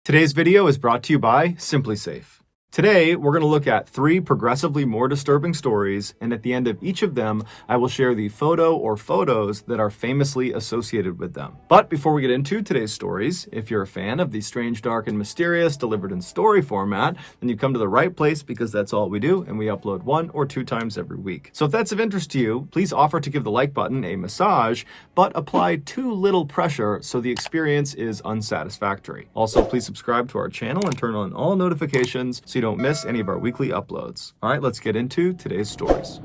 Today's video is brought to you by SimpliSafe. Today, we're going to look at 3 progressively more disturbing stories, and at the end of each of them, I will share the photo or photos that are famously associated with them. But before we get into today's stories, if you're a fan of the strange, dark, and mysterious delivered in story format, then you've come to the right place because that's all we do, and we upload 1 or 2 times every week. So if that's of interest to you, please offer to give the like button a massage, but apply too little pressure so the experience is unsatisfactory. Also, please subscribe to our channel and turn on all notifications so you don't miss any of our weekly uploads. All right, let's get into today's stories.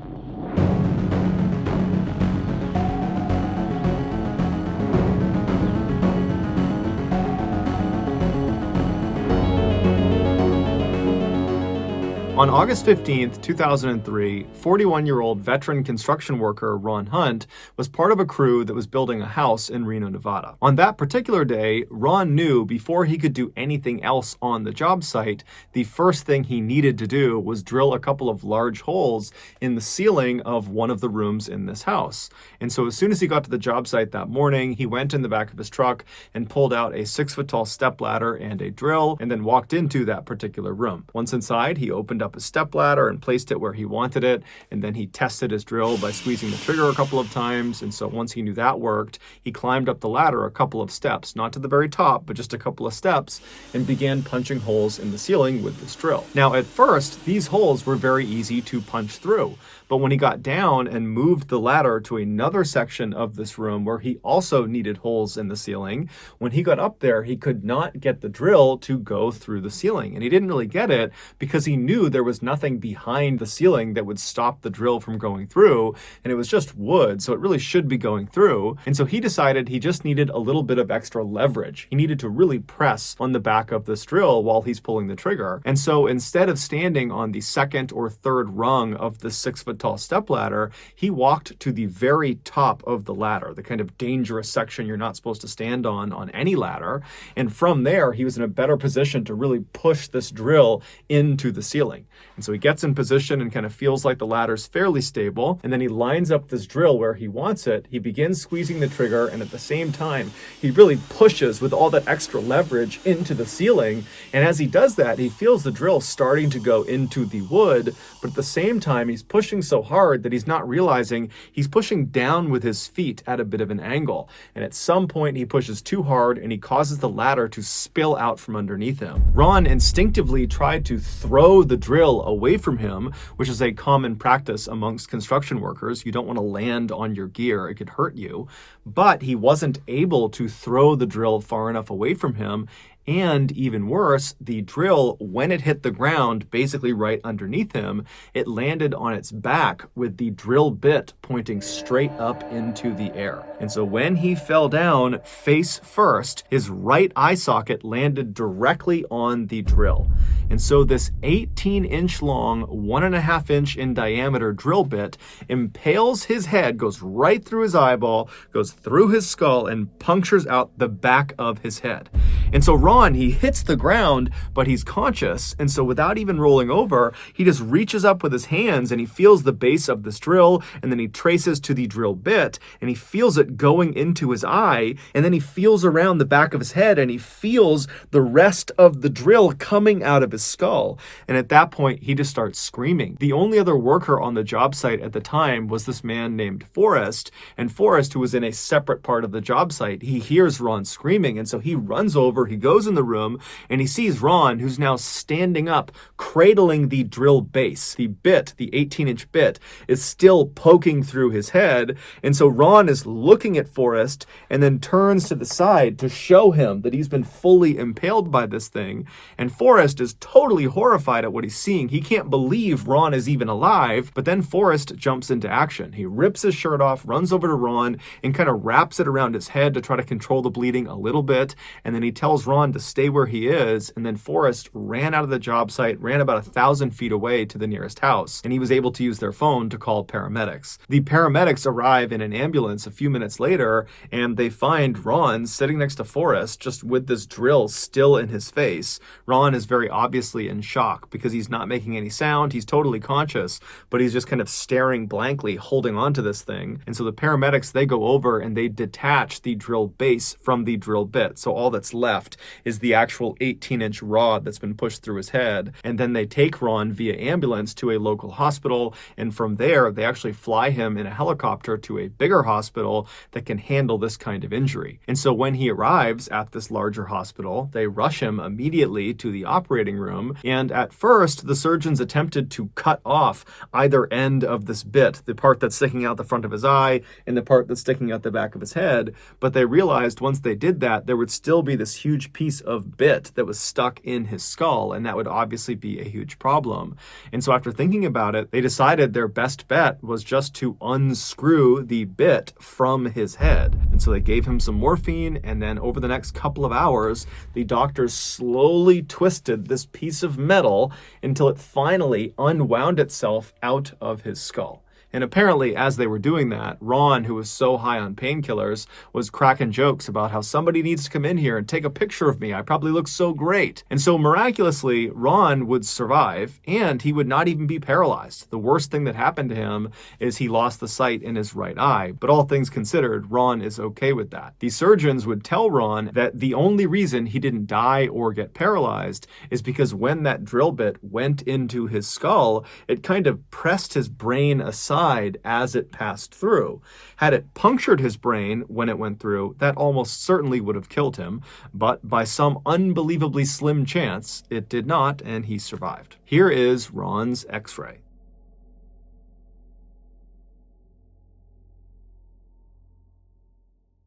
On August 15th, 2003, 41-year-old veteran construction worker Ron Hunt was part of a crew that was building a house in Reno, Nevada. On that particular day, Ron knew before he could do anything else on the job site, the first thing he needed to do was drill a couple of large holes in the ceiling of one of the rooms in this house. And so as soon as he got to the job site that morning, he went in the back of his truck and pulled out a 6-foot-tall stepladder and a drill, and then walked into that particular room. Once inside, he opened up a stepladder and placed it where he wanted it, and then he tested his drill by squeezing the trigger a couple of times. And so once he knew that worked, he climbed up the ladder a couple of steps, not to the very top, but just a couple of steps, and began punching holes in the ceiling with this drill. Now, at first, these holes were very easy to punch through, but when he got down and moved the ladder to another section of this room where he also needed holes in the ceiling, when he got up there, he could not get the drill to go through the ceiling. And he didn't really get it because he knew there was nothing behind the ceiling that would stop the drill from going through, and it was just wood, so it really should be going through. And so he decided he just needed a little bit of extra leverage. He needed to really press on the back of this drill while he's pulling the trigger. And so instead of standing on the second or third rung of the 6-foot-tall stepladder, he walked to the very top of the ladder, the kind of dangerous section you're not supposed to stand on any ladder. And from there, he was in a better position to really push this drill into the ceiling. And so he gets in position and kind of feels like the ladder's fairly stable. And then he lines up this drill where he wants it. He begins squeezing the trigger, and at the same time, he really pushes with all that extra leverage into the ceiling. And as he does that, he feels the drill starting to go into the wood, but at the same time, he's pushing so hard that he's not realizing he's pushing down with his feet at a bit of an angle. And at some point, he pushes too hard and he causes the ladder to spill out from underneath him. Ron instinctively tried to throw the drill away from him, which is a common practice amongst construction workers. You don't want to land on your gear, it could hurt you. But he wasn't able to throw the drill far enough away from him. And even worse, the drill, when it hit the ground, basically right underneath him, it landed on its back with the drill bit pointing straight up into the air. And so when he fell down face first, his right eye socket landed directly on the drill. And so this 18-inch long, 1.5-inch in diameter drill bit impales his head, goes right through his eyeball, goes through his skull, and punctures out the back of his head. And so Ron, he hits the ground, but he's conscious. And so without even rolling over, he just reaches up with his hands and he feels the base of this drill, and then he traces to the drill bit and he feels it going into his eye, and then he feels around the back of his head and he feels the rest of the drill coming out of his skull. And at that point, he just starts screaming. The only other worker on the job site at the time was this man named Forrest, and Forrest, who was in a separate part of the job site, he hears Ron screaming, and so he runs over, he goes in the room, and he sees Ron, who's now standing up, cradling the drill base. The bit, the 18-inch bit, is still poking through his head. And so Ron is looking at Forrest and then turns to the side to show him that he's been fully impaled by this thing. And Forrest is totally horrified at what he's seeing. He can't believe Ron is even alive. But then Forrest jumps into action. He rips his shirt off, runs over to Ron, and kind of wraps it around his head to try to control the bleeding a little bit. And then he tells Ron to stay where he is. And then Forrest ran out of the job site, ran about 1,000 feet away to the nearest house, and he was able to use their phone to call paramedics. The paramedics arrive in an ambulance a few minutes later, and they find Ron sitting next to Forrest, just with this drill still in his face. Ron is very obviously in shock because he's not making any sound. He's totally conscious, but he's just kind of staring blankly, holding on to this thing. And so the paramedics, they go over and they detach the drill base from the drill bit. So all that's left left is the actual 18-inch rod that's been pushed through his head. And then they take Ron via ambulance to a local hospital, and from there they actually fly him in a helicopter to a bigger hospital that can handle this kind of injury. And so when he arrives at this larger hospital, they rush him immediately to the operating room, and at first the surgeons attempted to cut off either end of this bit, the part that's sticking out the front of his eye and the part that's sticking out the back of his head, but they realized once they did that, there would still be this huge piece of bit that was stuck in his skull, and that would obviously be a huge problem. And so after thinking about it, they decided their best bet was just to unscrew the bit from his head. And so they gave him some morphine, and then over the next couple of hours, the doctors slowly twisted this piece of metal until it finally unwound itself out of his skull. And apparently, as they were doing that, Ron, who was so high on painkillers, was cracking jokes about how somebody needs to come in here and take a picture of me. I probably look so great. And so miraculously, Ron would survive, and he would not even be paralyzed. The worst thing that happened to him is he lost the sight in his right eye. But all things considered, Ron is okay with that. The surgeons would tell Ron that the only reason he didn't die or get paralyzed is because when that drill bit went into his skull, it kind of pressed his brain aside as it passed through. Had it punctured his brain when it went through, that almost certainly would have killed him, but by some unbelievably slim chance, it did not, and he survived. Here is Ron's X-ray.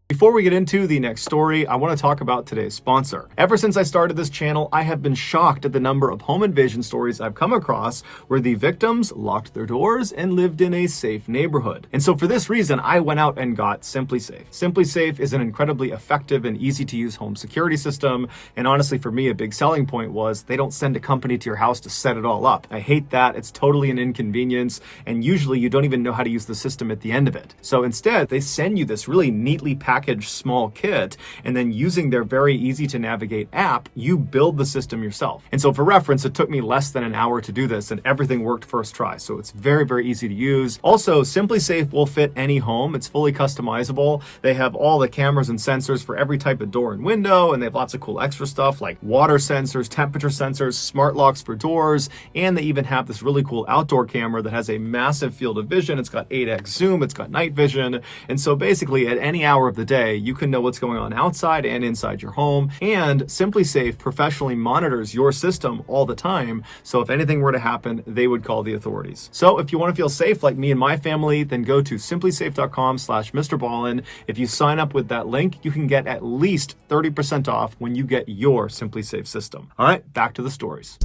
Before we get into the next story, I want to talk about today's sponsor. Ever since I started this channel, I have been shocked at the number of home invasion stories I've come across where the victims locked their doors and lived in a safe neighborhood. And so for this reason, I went out and got SimpliSafe. SimpliSafe is an incredibly effective and easy to use home security system. And honestly, for me, a big selling point was they don't send a company to your house to set it all up. I hate that. It's totally an inconvenience. And usually you don't even know how to use the system at the end of it. So instead, they send you this really neatly packaged small kit, and then using their very easy to navigate app, you build the system yourself. And so for reference, it took me less than an hour to do this, and everything worked first try. So it's very, very easy to use. Also, SimpliSafe will fit any home. It's fully customizable. They have all the cameras and sensors for every type of door and window, and they have lots of cool extra stuff like water sensors, temperature sensors, smart locks for doors, and they even have this really cool outdoor camera that has a massive field of vision. It's got 8x zoom, it's got night vision, and so basically at any hour of the day, you can know what's going on outside and inside your home. And SimpliSafe professionally monitors your system all the time. So if anything were to happen, they would call the authorities. So if you want to feel safe like me and my family, then go to simplisafe.com/MrBallen. If you sign up with that link, you can get at least 30% off when you get your SimpliSafe system. All right, back to the stories.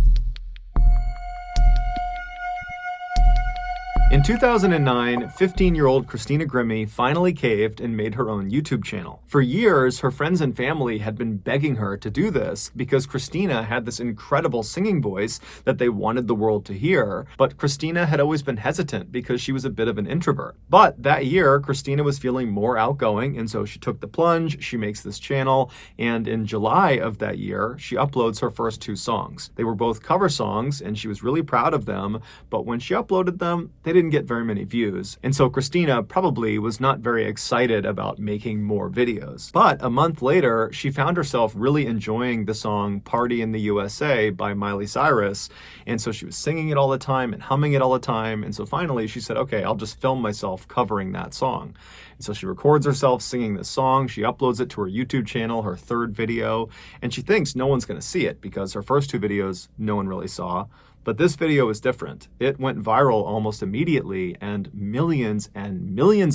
In 2009, 15-year-old Christina Grimmie finally caved and made her own YouTube channel. For years, her friends and family had been begging her to do this because Christina had this incredible singing voice that they wanted the world to hear, but Christina had always been hesitant because she was a bit of an introvert. But that year, Christina was feeling more outgoing, and so she took the plunge, she makes this channel, and in July of that year, she uploads her first 2 songs. They were both cover songs, and she was really proud of them, but when she uploaded them, they didn't get very many views. And so Christina probably was not very excited about making more videos. But a month later, she found herself really enjoying the song Party in the USA by Miley Cyrus. And so she was singing it all the time and humming it all the time. And so finally she said, okay, I'll just film myself covering that song. And so she records herself singing this song. She uploads it to her YouTube channel, her 3rd video, and she thinks no one's going to see it because her first 2 videos no one really saw. But this video is different. It went viral almost immediately, and millions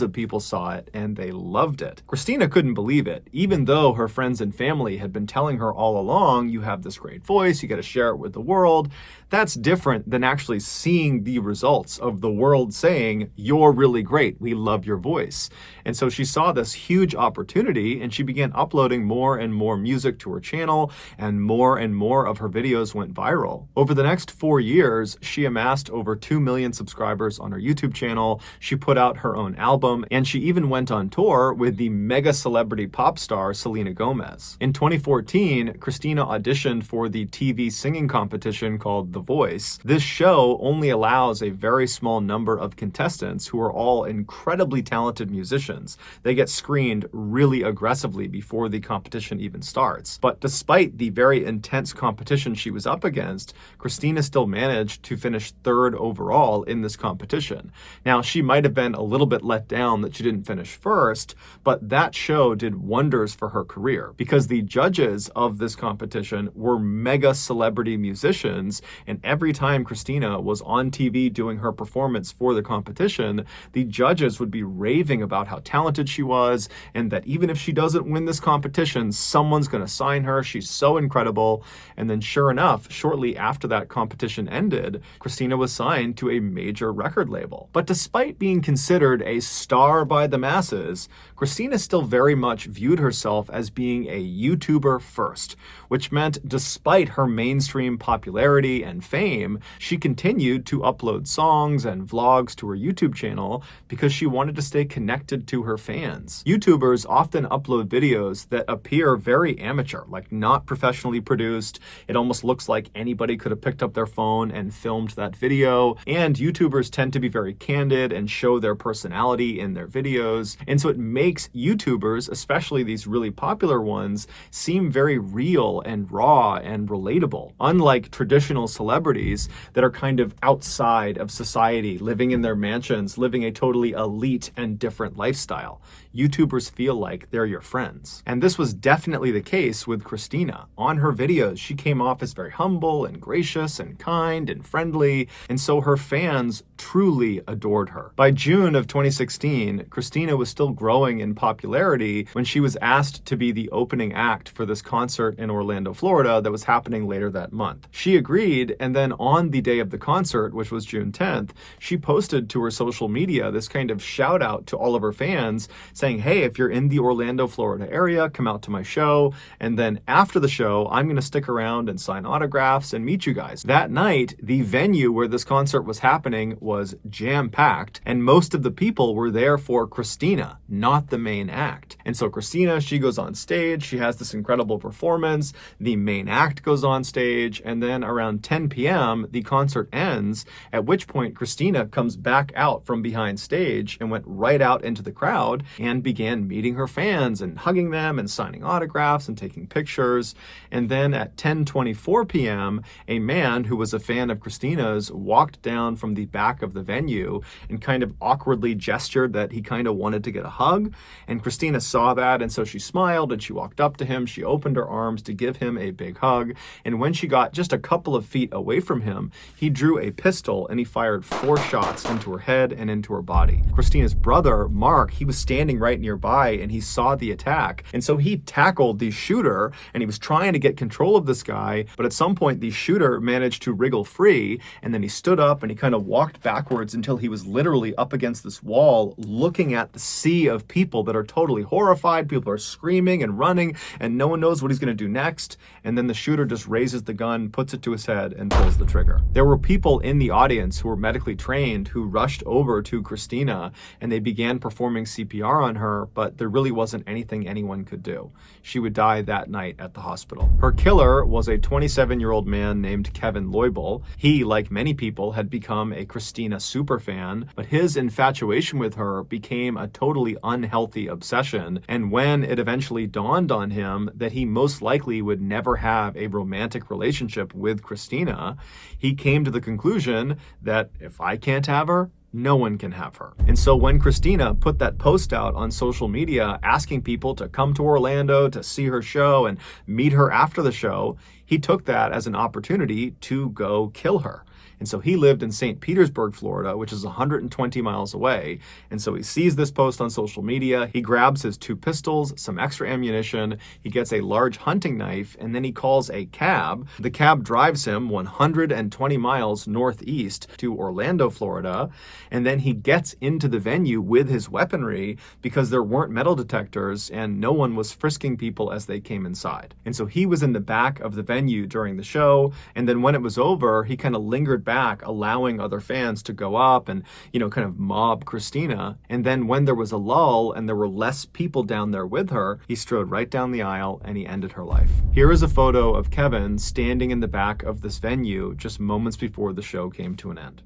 of people saw it, and they loved it. Christina couldn't believe it, even though her friends and family had been telling her all along, you have this great voice, you got to share it with the world. That's different than actually seeing the results of the world saying, you're really great, we love your voice. And so she saw this huge opportunity, and she began uploading more and more music to her channel, and more of her videos went viral. Over the next 4 4 years, she amassed over 2 million subscribers on her YouTube channel. She put out her own album, and she even went on tour with the mega celebrity pop star Selena Gomez. In 2014, Christina auditioned for the TV singing competition called The Voice. This show only allows a very small number of contestants who are all incredibly talented musicians. They get screened really aggressively before the competition even starts. But despite the very intense competition she was up against, Christina still managed to finish 3rd overall in this competition. Now, she might have been a little bit let down that she didn't finish 1st, but that show did wonders for her career because the judges of this competition were mega celebrity musicians, and every time Christina was on TV doing her performance for the competition, the judges would be raving about how talented she was and that even if she doesn't win this competition, someone's going to sign her. She's so incredible. And then sure enough, shortly after that competition ended, Christina was signed to a major record label. But despite being considered a star by the masses, Christina still very much viewed herself as being a YouTuber first, which meant despite her mainstream popularity and fame, she continued to upload songs and vlogs to her YouTube channel because she wanted to stay connected to her fans. YouTubers often upload videos that appear very amateur, like not professionally produced. It almost looks like anybody could have picked up their phone and filmed that video. And YouTubers tend to be very candid and show their personality in their videos. And so it makes YouTubers, especially these really popular ones, seem very real and raw and relatable. Unlike traditional celebrities that are kind of outside of society, living in their mansions, living a totally elite and different lifestyle. YouTubers feel like they're your friends. And this was definitely the case with Christina. On her videos, she came off as very humble and gracious and kind and friendly, and so her fans truly adored her. By June of 2016, Christina was still growing in popularity when she was asked to be the opening act for this concert in Orlando, Florida that was happening later that month. She agreed, and then on the day of the concert, which was June 10th, she posted to her social media this kind of shout out to all of her fans saying, hey, if you're in the Orlando, Florida area, come out to my show. And then after the show, I'm going to stick around and sign autographs and meet you guys. That night, the venue where this concert was happening was jam-packed, and most of the people were there for Christina, not the main act. And so Christina, she goes on stage, she has this incredible performance, the main act goes on stage, and then around 10 p.m., the concert ends, at which point Christina comes back out from behind stage and went right out into the crowd and began meeting her fans and hugging them and signing autographs and taking pictures. And then at 10:24 p.m., a man who was a fan of Christina's walked down from the back of the venue and kind of awkwardly gestured that he kind of wanted to get a hug. And Christina saw that, and so she smiled and she walked up to him. She opened her arms to give him a big hug. And when she got just a couple of feet away from him, he drew a pistol and he fired 4 shots into her head and into her body. Christina's brother, Mark, he was standing right nearby and he saw the attack. And so he tackled the shooter and he was trying to get control of this guy. But at some point, the shooter managed to wriggle free, and then he stood up and he kind of walked backwards until he was literally up against this wall looking at the sea of people that are totally horrified. People are screaming and running and no one knows what he's going to do next. And then the shooter just raises the gun, puts it to his head, and pulls the trigger. There were people in the audience who were medically trained who rushed over to Christina and they began performing CPR on her, but there really wasn't anything anyone could do. She would die that night at the hospital. Her killer was a 27-year-old man named Kevin Loibel. He, like many people, had become a Christina superfan, but his infatuation with her became a totally unhealthy obsession. And when it eventually dawned on him that he most likely would never have a romantic relationship with Christina, he came to the conclusion that if I can't have her, no one can have her. And so when Christina put that post out on social media asking people to come to Orlando to see her show and meet her after the show, he took that as an opportunity to go kill her. And so he lived in St. Petersburg, Florida, which is 120 miles away. And so he sees this post on social media. He grabs his 2 pistols, some extra ammunition. He gets a large hunting knife, and then he calls a cab. The cab drives him 120 miles northeast to Orlando, Florida. And then he gets into the venue with his weaponry because there weren't metal detectors and no one was frisking people as they came inside. And so he was in the back of the venue venue during the show, and then when it was over, he kind of lingered back, allowing other fans to go up and, kind of mob Christina. And then when there was a lull and there were less people down there with her, he strode right down the aisle and he ended her life. Here is a photo of Kevin standing in the back of this venue just moments before the show came to an end.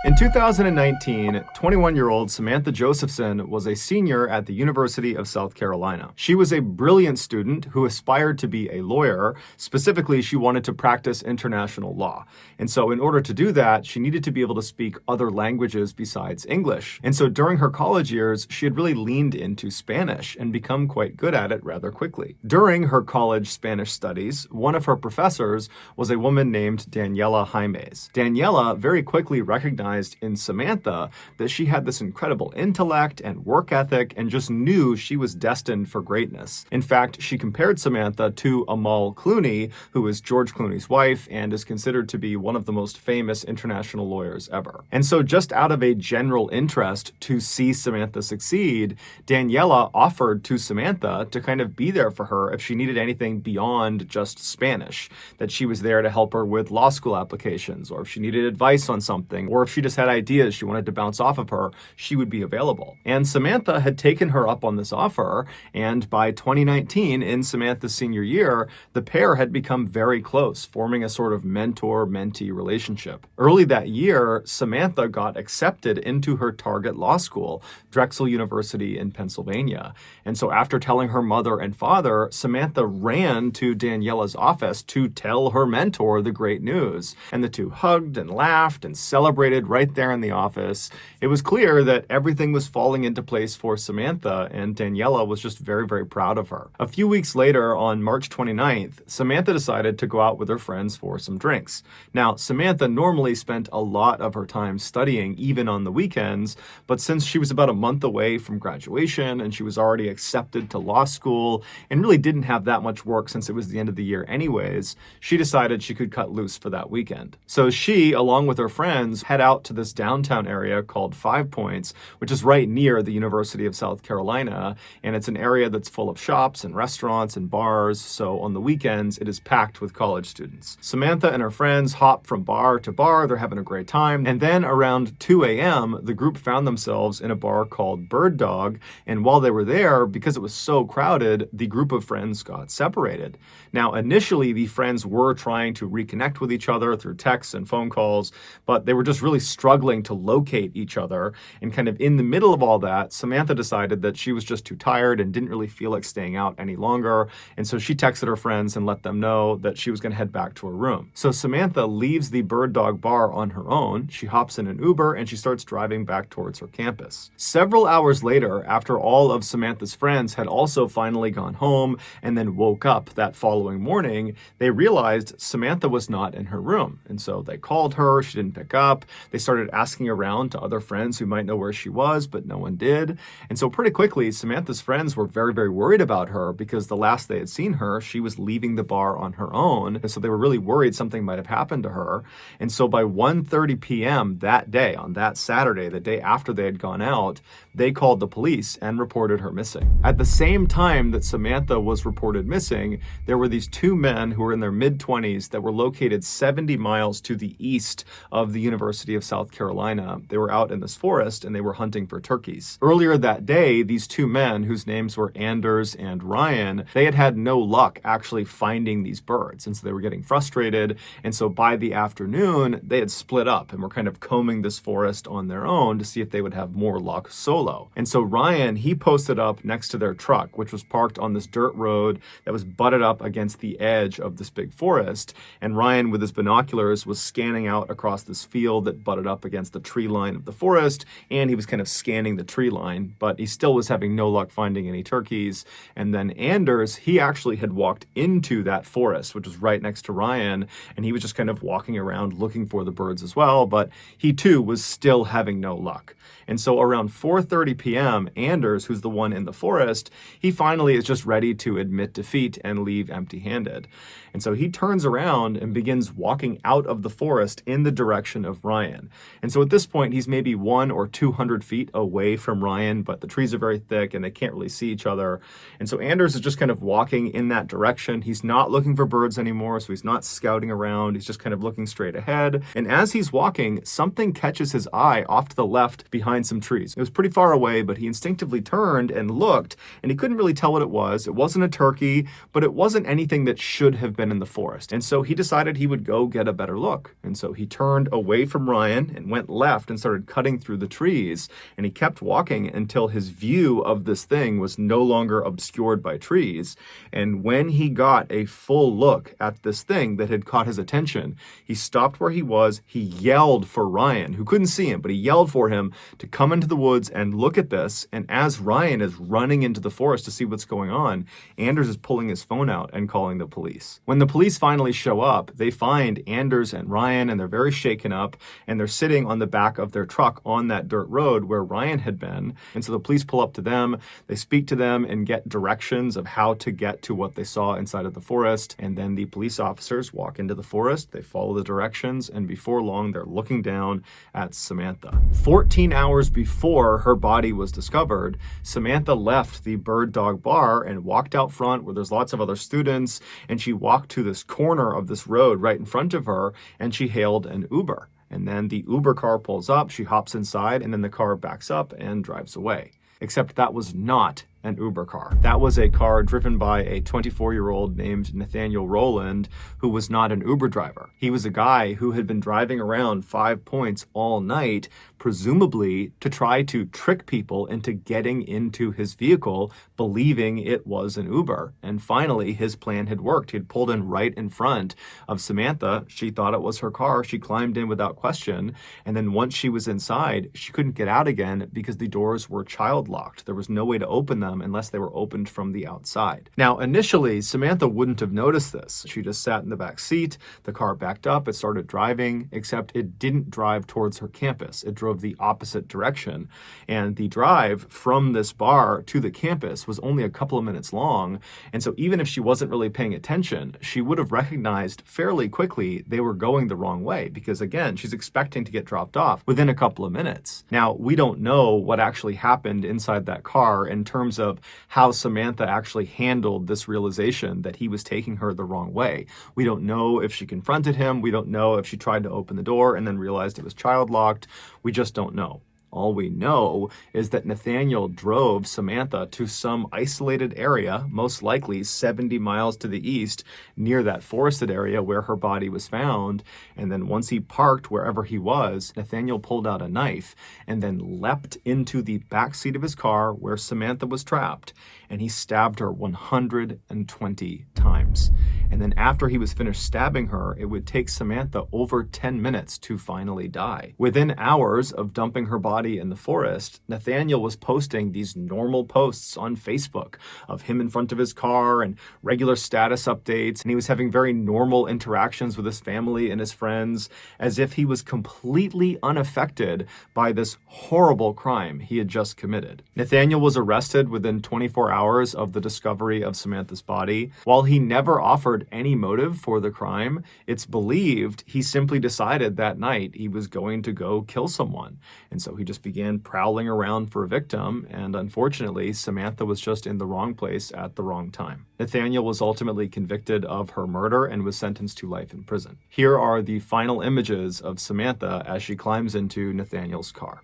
In 2019, 21-year-old Samantha Josephson was a senior at the University of South Carolina. She was a brilliant student who aspired to be a lawyer. Specifically, she wanted to practice international law. And so in order to do that, she needed to be able to speak other languages besides English. And so during her college years, she had really leaned into Spanish and become quite good at it rather quickly. During her college Spanish studies, one of her professors was a woman named Daniela Jaimes. Daniela very quickly recognized in Samantha that she had this incredible intellect and work ethic and just knew she was destined for greatness. In fact, she compared Samantha to Amal Clooney, who is George Clooney's wife and is considered to be one of the most famous international lawyers ever. And so just out of a general interest to see Samantha succeed, Daniela offered to Samantha to kind of be there for her if she needed anything beyond just Spanish, that she was there to help her with law school applications, or if she needed advice on something, or if she just had ideas she wanted to bounce off of her, she would be available. And Samantha had taken her up on this offer, and by 2019, in Samantha's senior year, the pair had become very close, forming a sort of mentor-mentee relationship. Early that year, Samantha got accepted into her target law school, Drexel University in Pennsylvania. And so after telling her mother and father, Samantha ran to Daniela's office to tell her mentor the great news. And the two hugged and laughed and celebrated right there in the office. It was clear that everything was falling into place for Samantha, and Daniela was just very, very proud of her. A few weeks later, on March 29th, Samantha decided to go out with her friends for some drinks. Now, Samantha normally spent a lot of her time studying, even on the weekends, but since she was about a month away from graduation and she was already accepted to law school and really didn't have that much work since it was the end of the year anyways, she decided she could cut loose for that weekend. So she, along with her friends, head out to this downtown area called Five Points, which is right near the University of South Carolina, and it's an area that's full of shops and restaurants and bars, so on the weekends it is packed with college students. Samantha and her friends hop from bar to bar, they're having a great time, and then around 2 a.m. the group found themselves in a bar called Bird Dog, and while they were there, because it was so crowded, the group of friends got separated. Now, initially the friends were trying to reconnect with each other through texts and phone calls, but they were just really struggling to locate each other. And kind of in the middle of all that, Samantha decided that she was just too tired and didn't really feel like staying out any longer. And so she texted her friends and let them know that she was going to head back to her room. So Samantha leaves the Bird Dog bar on her own. She hops in an Uber and she starts driving back towards her campus. Several hours later, after all of Samantha's friends had also finally gone home and then woke up that following morning, they realized Samantha was not in her room. And so they called her, she didn't pick up. They started asking around to other friends who might know where she was, but no one did. And so pretty quickly, Samantha's friends were very, very worried about her because the last they had seen her, she was leaving the bar on her own. And so they were really worried something might have happened to her. And so by 1:30 p.m. that day, on that Saturday, the day after they had gone out, they called the police and reported her missing. At the same time that Samantha was reported missing, there were these two men who were in their mid-20s that were located 70 miles to the east of the University of South Carolina. They were out in this forest and they were hunting for turkeys. Earlier that day, these two men, whose names were Anders and Ryan, they had had no luck actually finding these birds. And so they were getting frustrated. And so by the afternoon, they had split up and were kind of combing this forest on their own to see if they would have more luck solo. And so Ryan, he posted up next to their truck, which was parked on this dirt road that was butted up against the edge of this big forest. And Ryan, with his binoculars, was scanning out across this field that butted up against the tree line of the forest, and he was kind of scanning the tree line, but he still was having no luck finding any turkeys. And then Anders, he actually had walked into that forest, which was right next to Ryan, and he was just kind of walking around looking for the birds as well, but he too was still having no luck. And so around 4:30 p.m., Anders, who's the one in the forest, he finally is just ready to admit defeat and leave empty-handed. And so he turns around and begins walking out of the forest in the direction of Ryan. And so at this point, he's maybe 100 or 200 feet away from Ryan, but the trees are very thick and they can't really see each other. And so Anders is just kind of walking in that direction. He's not looking for birds anymore, so he's not scouting around. He's just kind of looking straight ahead. And as he's walking, something catches his eye off to the left behind some trees. It was pretty far away, but he instinctively turned and looked, and he couldn't really tell what it was. It wasn't a turkey, but it wasn't anything that should have been in the forest. And so he decided he would go get a better look. And so he turned away from Ryan and went left and started cutting through the trees. And he kept walking until his view of this thing was no longer obscured by trees. And when he got a full look at this thing that had caught his attention, he stopped where he was. He yelled for Ryan, who couldn't see him, but he yelled for him to come into the woods and look at this. And as Ryan is running into the forest to see what's going on, Anders is pulling his phone out and calling the police. When the police finally show up, they find Anders and Ryan, and they're very shaken up, and they're sitting on the back of their truck on that dirt road where Ryan had been. And so the police pull up to them, they speak to them and get directions of how to get to what they saw inside of the forest. And then the police officers walk into the forest, they follow the directions, and before long, they're looking down at Samantha. 14 hours before her body was discovered, Samantha left the Bird Dog Bar and walked out front where there's lots of other students, and she walked to this corner of this road right in front of her, and she hailed an Uber. And then the Uber car pulls up, she hops inside, and then the car backs up and drives away. Except that was not an Uber car. That was a car driven by a 24-year-old named Nathaniel Rowland, who was not an Uber driver. He was a guy who had been driving around 5 Points all night, presumably to try to trick people into getting into his vehicle, believing it was an Uber. And finally, his plan had worked. He had pulled in right in front of Samantha. She thought it was her car. She climbed in without question. And then once she was inside, she couldn't get out again because the doors were child locked. There was no way to open them unless they were opened from the outside. Now, initially, Samantha wouldn't have noticed this. She just sat in the back seat. The car backed up. It started driving, except it didn't drive towards her campus. It drove the opposite direction. And the drive from this bar to the campus was only a couple of minutes long. And so even if she wasn't really paying attention, she would have recognized fairly quickly they were going the wrong way because, again, she's expecting to get dropped off within a couple of minutes. Now, we don't know what actually happened inside that car in terms of how Samantha actually handled this realization that he was taking her the wrong way. We don't know if she confronted him. We don't know if she tried to open the door and then realized it was child locked. We just don't know. All we know is that Nathaniel drove Samantha to some isolated area, most likely 70 miles to the east, near that forested area where her body was found. And then once he parked wherever he was, Nathaniel pulled out a knife and then leapt into the back seat of his car where Samantha was trapped, and he stabbed her 120 times. And then after he was finished stabbing her, it would take Samantha over 10 minutes to finally die. Within hours of dumping her body in the forest, Nathaniel was posting these normal posts on Facebook of him in front of his car and regular status updates, and he was having very normal interactions with his family and his friends, as if he was completely unaffected by this horrible crime he had just committed. Nathaniel was arrested within 24 hours of the discovery of Samantha's body. While he never offered any motive for the crime, it's believed he simply decided that night he was going to go kill someone. And so he just began prowling around for a victim, and unfortunately, Samantha was just in the wrong place at the wrong time. Nathaniel was ultimately convicted of her murder and was sentenced to life in prison. Here are the final images of Samantha as she climbs into Nathaniel's car.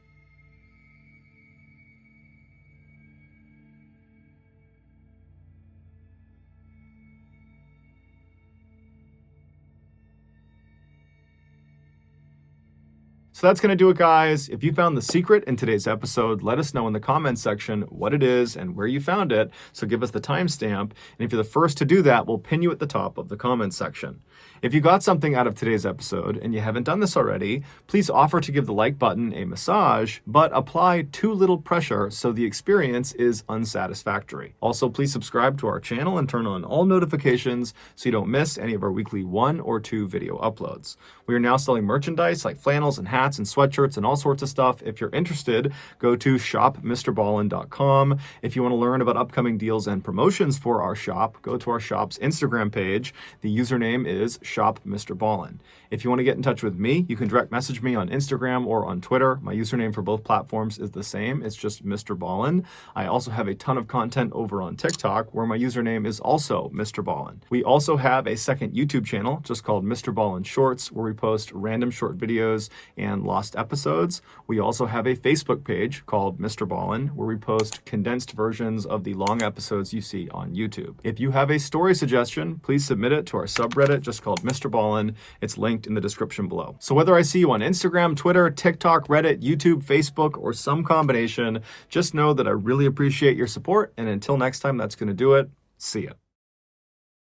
So that's going to do it, guys. If you found the secret in today's episode, let us know in the comments section what it is and where you found it. So give us the timestamp. And if you're the first to do that, we'll pin you at the top of the comments section. If you got something out of today's episode and you haven't done this already, please offer to give the like button a massage, but apply too little pressure so the experience is unsatisfactory. Also, please subscribe to our channel and turn on all notifications so you don't miss any of our weekly 1 or 2 video uploads. We are now selling merchandise like flannels and hats and sweatshirts and all sorts of stuff. If you're interested, go to shopmrballen.com. If you want to learn about upcoming deals and promotions for our shop, go to our shop's Instagram page. The username is is Shop Mr. Ballen. If you want to get in touch with me, you can direct message me on Instagram or on Twitter. My username for both platforms is the same. It's just Mr. Ballen. I also have a ton of content over on TikTok where my username is also Mr. Ballen. We also have a second YouTube channel just called Mr. Ballen Shorts where we post random short videos and lost episodes. We also have a Facebook page called Mr. Ballen where we post condensed versions of the long episodes you see on YouTube. If you have a story suggestion, please submit it to our subreddit just called Mr. Ballen. It's linked in the description below. So whether I see you on Instagram, Twitter, TikTok, Reddit, YouTube, Facebook, or some combination, just know that I really appreciate your support. And until next time, that's going to do it. See ya.